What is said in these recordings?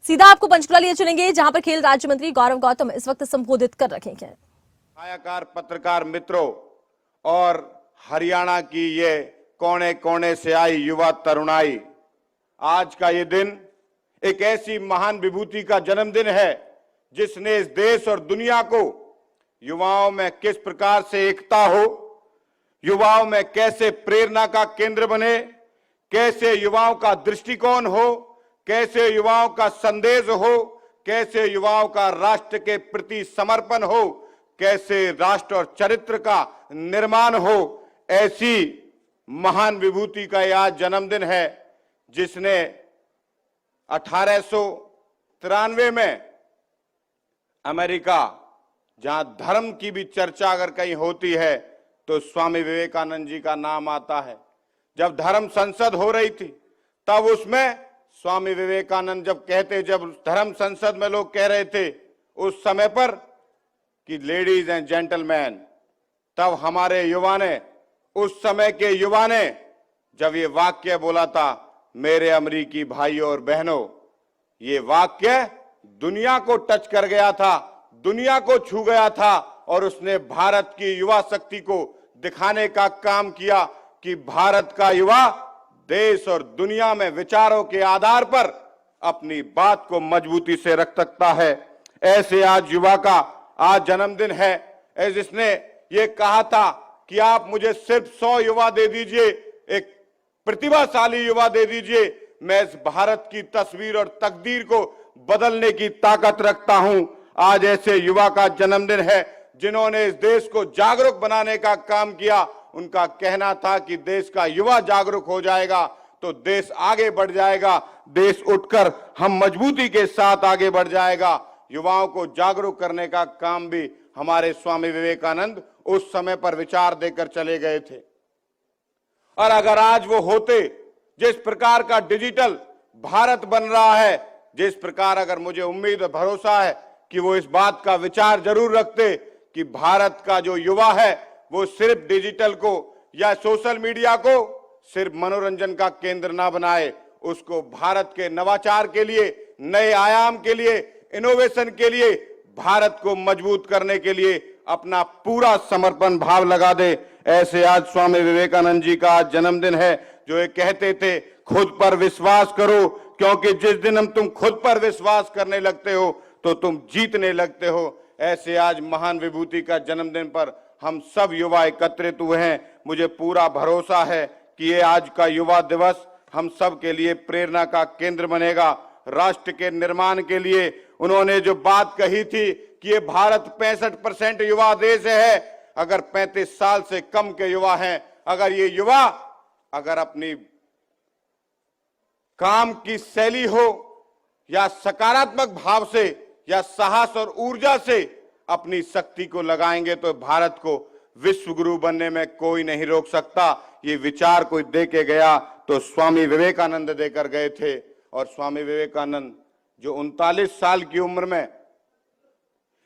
सीधा आपको पंचकुला लिए चलेंगे, जहां पर खेल राज्य मंत्री गौरव गौतम इस वक्त संबोधित कर रहे हैं। छायाकार पत्रकार मित्रों और हरियाणा की ये कोने कोने से आई युवा तरुणाई, आज का ये दिन एक ऐसी महान विभूति का जन्मदिन है जिसने इस देश और दुनिया को युवाओं में किस प्रकार से एकता हो, युवाओं में कैसे प्रेरणा का केंद्र बने, कैसे युवाओं का दृष्टिकोण हो, कैसे युवाओं का संदेश हो, कैसे युवाओं का राष्ट्र के प्रति समर्पण हो, कैसे राष्ट्र और चरित्र का निर्माण हो, ऐसी महान विभूति का यह आज जन्मदिन है जिसने 1893 में अमेरिका, जहां धर्म की भी चर्चा अगर कहीं होती है तो स्वामी विवेकानंद जी का नाम आता है। जब धर्म संसद हो रही थी तब उसमें स्वामी विवेकानंद जब धर्म संसद में लोग कह रहे थे उस समय पर कि लेडीज एंड जेंटलमैन, तब हमारे युवा ने, उस समय के युवा ने जब ये वाक्य बोला था, मेरे अमरीकी भाइयों और बहनों, ये वाक्य दुनिया को टच कर गया था, दुनिया को छू गया था और उसने भारत की युवा शक्ति को दिखाने का काम किया कि भारत का युवा देश और दुनिया में विचारों के आधार पर अपनी बात को मजबूती से रख सकता है। ऐसे आज युवा का आज जन्मदिन है, जिसने ये कहा था कि आप मुझे सिर्फ 100 युवा दे दीजिए, एक प्रतिभाशाली युवा दे दीजिए, मैं इस भारत की तस्वीर और तकदीर को बदलने की ताकत रखता हूं। आज ऐसे युवा का जन्मदिन है जिन्होंने इस देश को जागरूक बनाने का काम किया। उनका कहना था कि देश का युवा जागरूक हो जाएगा तो देश आगे बढ़ जाएगा, देश उठकर हम मजबूती के साथ आगे बढ़ जाएगा। युवाओं को जागरूक करने का काम भी हमारे स्वामी विवेकानंद उस समय पर विचार देकर चले गए थे। और अगर आज वो होते, जिस प्रकार का डिजिटल भारत बन रहा है, जिस प्रकार, अगर मुझे उम्मीद और भरोसा है कि वो इस बात का विचार जरूर रखते कि भारत का जो युवा है वो सिर्फ डिजिटल को या सोशल मीडिया को सिर्फ मनोरंजन का केंद्र ना बनाए, उसको भारत के नवाचार के लिए, नए आयाम के लिए, इनोवेशन के लिए, भारत को मजबूत करने के लिए अपना पूरा समर्पण भाव लगा दे। ऐसे आज स्वामी विवेकानंद जी का आज जन्मदिन है, जो ये कहते थे खुद पर विश्वास करो, क्योंकि जिस दिन तुम खुद पर विश्वास करने लगते हो तो तुम जीतने लगते हो। ऐसे आज महान विभूति का जन्मदिन पर हम सब युवा एकत्रित हुए हैं। मुझे पूरा भरोसा है कि ये आज का युवा दिवस हम सब के लिए प्रेरणा का केंद्र बनेगा। राष्ट्र के निर्माण के लिए उन्होंने जो बात कही थी कि ये भारत 65% युवा देश है, अगर 35 साल से कम के युवा हैं, अगर ये युवा अगर अपनी काम की शैली हो या सकारात्मक भाव से या साहस और ऊर्जा से अपनी शक्ति को लगाएंगे तो भारत को विश्व गुरु बनने में कोई नहीं रोक सकता। ये विचार कोई दे के गया तो स्वामी विवेकानंद देकर गए थे। और स्वामी विवेकानंद जो 39 साल की उम्र में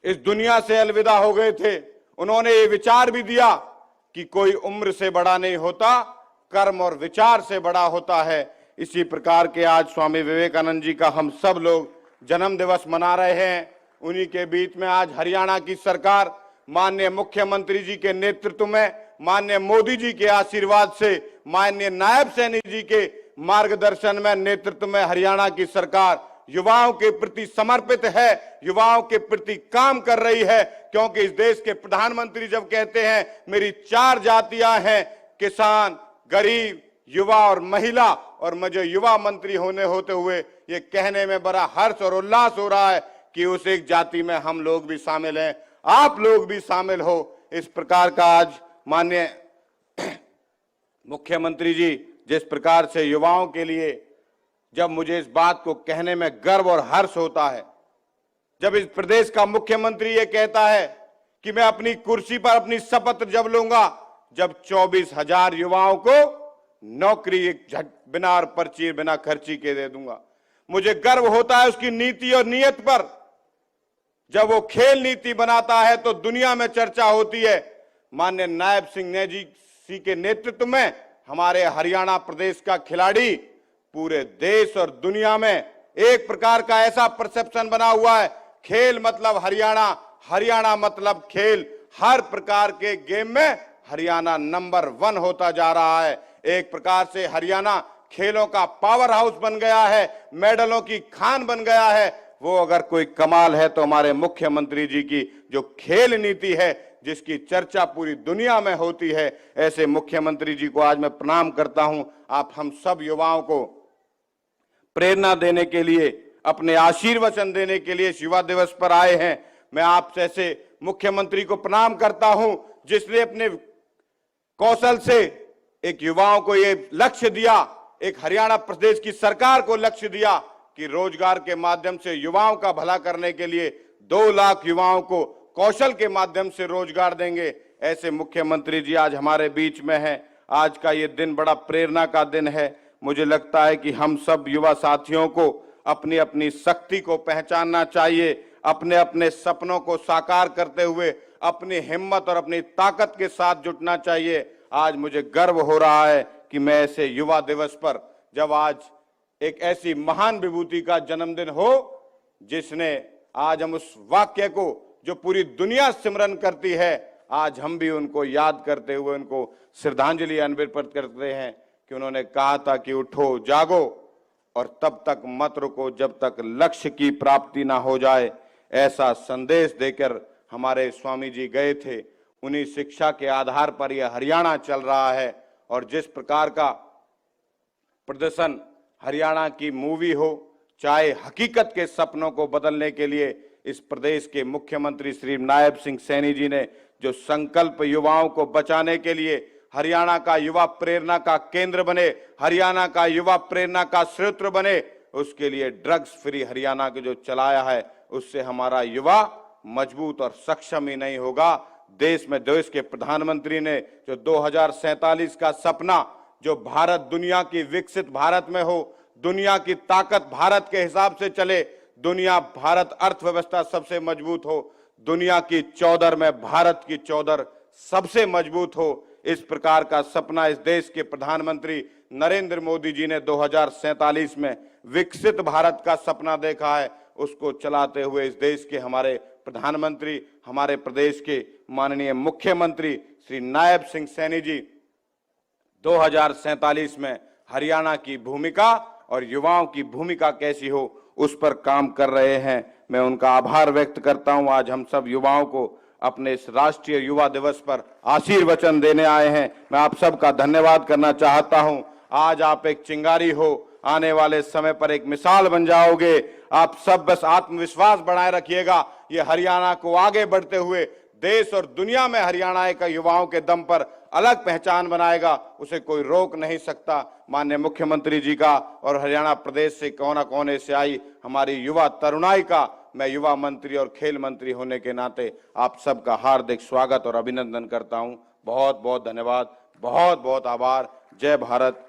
इस दुनिया से अलविदा हो गए थे, उन्होंने ये विचार भी दिया कि कोई उम्र से बड़ा नहीं होता, कर्म और विचार से बड़ा होता है। इसी प्रकार के आज स्वामी विवेकानंद जी का हम सब लोग जन्म दिवस मना रहे हैं। उन्हीं के बीच में आज हरियाणा की सरकार माननीय मुख्यमंत्री जी के नेतृत्व में, माननीय मोदी जी के आशीर्वाद से, माननीय नायब सैनी जी के मार्गदर्शन में, नेतृत्व में हरियाणा की सरकार युवाओं के प्रति समर्पित है, युवाओं के प्रति काम कर रही है। क्योंकि इस देश के प्रधानमंत्री जब कहते हैं मेरी 4 जातियां हैं, किसान, गरीब, युवा और महिला, और मुझे युवा मंत्री होते हुए ये कहने में बड़ा हर्ष और उल्लास हो रहा है कि उस एक जाति में हम लोग भी शामिल हैं, आप लोग भी शामिल हो। इस प्रकार का आज माननीय मुख्यमंत्री जी जिस प्रकार से युवाओं के लिए, जब मुझे इस बात को कहने में गर्व और हर्ष होता है, जब इस प्रदेश का मुख्यमंत्री ये कहता है कि मैं अपनी कुर्सी पर अपनी शपथ जब लूंगा जब 24,000 युवाओं को नौकरी एक बिना पर्ची बिना खर्ची के दे दूंगा। मुझे गर्व होता है उसकी नीति और नीयत पर। जब वो खेल नीति बनाता है तो दुनिया में चर्चा होती है। माननीय नायब सिंह जी के नेतृत्व में हमारे हरियाणा प्रदेश का खिलाड़ी पूरे देश और दुनिया में एक प्रकार का ऐसा परसेप्शन बना हुआ है, खेल मतलब हरियाणा, हरियाणा मतलब खेल। हर प्रकार के गेम में हरियाणा नंबर 1 होता जा रहा है। एक प्रकार से हरियाणा खेलों का पावर हाउस बन गया है, मेडलों की खान बन गया है। वो अगर कोई कमाल है तो हमारे मुख्यमंत्री जी की जो खेल नीति है, जिसकी चर्चा पूरी दुनिया में होती है, ऐसे मुख्यमंत्री जी को आज मैं प्रणाम करता हूं। आप हम सब युवाओं को प्रेरणा देने के लिए, अपने आशीर्वचन देने के लिए इस युवा दिवस पर आए हैं। मैं आप जैसे मुख्यमंत्री को प्रणाम करता हूं, जिसने अपने कौशल से एक युवाओं को ये लक्ष्य दिया, एक हरियाणा प्रदेश की सरकार को लक्ष्य दिया कि रोजगार के माध्यम से युवाओं का भला करने के लिए 2 लाख युवाओं को कौशल के माध्यम से रोजगार देंगे। ऐसे मुख्यमंत्री जी आज हमारे बीच में हैं। आज का ये दिन बड़ा प्रेरणा का दिन है। मुझे लगता है कि हम सब युवा साथियों को अपनी अपनी शक्ति को पहचानना चाहिए, अपने अपने सपनों को साकार करते हुए अपनी हिम्मत और अपनी ताकत के साथ जुटना चाहिए। आज मुझे गर्व हो रहा है कि मैं ऐसे युवा दिवस पर, जब आज एक ऐसी महान विभूति का जन्मदिन हो, जिसने आज हम उस वाक्य को जो पूरी दुनिया सिमरन करती है, आज हम भी उनको याद करते हुए उनको श्रद्धांजलि अर्पित करते हैं कि उन्होंने कहा था कि उठो जागो और तब तक मत रुको जब तक लक्ष्य की प्राप्ति ना हो जाए। ऐसा संदेश देकर हमारे स्वामी जी गए थे। उन्हीं शिक्षा के आधार पर यह हरियाणा चल रहा है। और जिस प्रकार का प्रदर्शन हरियाणा की मूवी हो, चाहे हकीकत के सपनों को बदलने के लिए इस प्रदेश के मुख्यमंत्री श्री नायब सिंह सैनी जी ने जो संकल्प युवाओं को बचाने के लिए हरियाणा का युवा प्रेरणा का केंद्र बने, हरियाणा का युवा प्रेरणा का स्रोत बने, उसके लिए ड्रग्स फ्री हरियाणा के जो चलाया है, उससे हमारा युवा मजबूत और सक्षम ही नहीं होगा। देश में देश के प्रधानमंत्री ने जो 2047 का सपना, जो भारत दुनिया की विकसित भारत में हो, दुनिया की ताकत भारत के हिसाब से चले, दुनिया भारत अर्थव्यवस्था सबसे मजबूत हो, दुनिया की चौधर में भारत की चौधर सबसे मजबूत हो, इस प्रकार का सपना इस देश के प्रधानमंत्री नरेंद्र मोदी जी ने 2047 में विकसित भारत का सपना देखा है। उसको चलाते हुए इस देश के हमारे प्रधानमंत्री, हमारे प्रदेश के माननीय मुख्यमंत्री श्री नायब सिंह सैनी जी 2047 में हरियाणा की भूमिका और युवाओं की भूमिका कैसी हो, उस पर काम कर रहे हैं। मैं उनका आभार व्यक्त करता हूं। आज हम सब युवाओं को अपने इस राष्ट्रीय युवा दिवस पर आशीर्वचन देने आए हैं। मैं आप सबका धन्यवाद करना चाहता हूं। आज आप एक चिंगारी हो, आने वाले समय पर एक मिसाल बन जाओगे। आप सब बस आत्मविश्वास बनाए रखिएगा। ये हरियाणा को आगे बढ़ते हुए देश और दुनिया में हरियाणा का युवाओं के दम पर अलग पहचान बनाएगा, उसे कोई रोक नहीं सकता। माननीय मुख्यमंत्री जी का और हरियाणा प्रदेश से कोना कोने से आई हमारी युवा तरुणाई का मैं युवा मंत्री और खेल मंत्री होने के नाते आप सबका हार्दिक स्वागत और अभिनंदन करता हूं। बहुत बहुत धन्यवाद, बहुत बहुत आभार। जय भारत,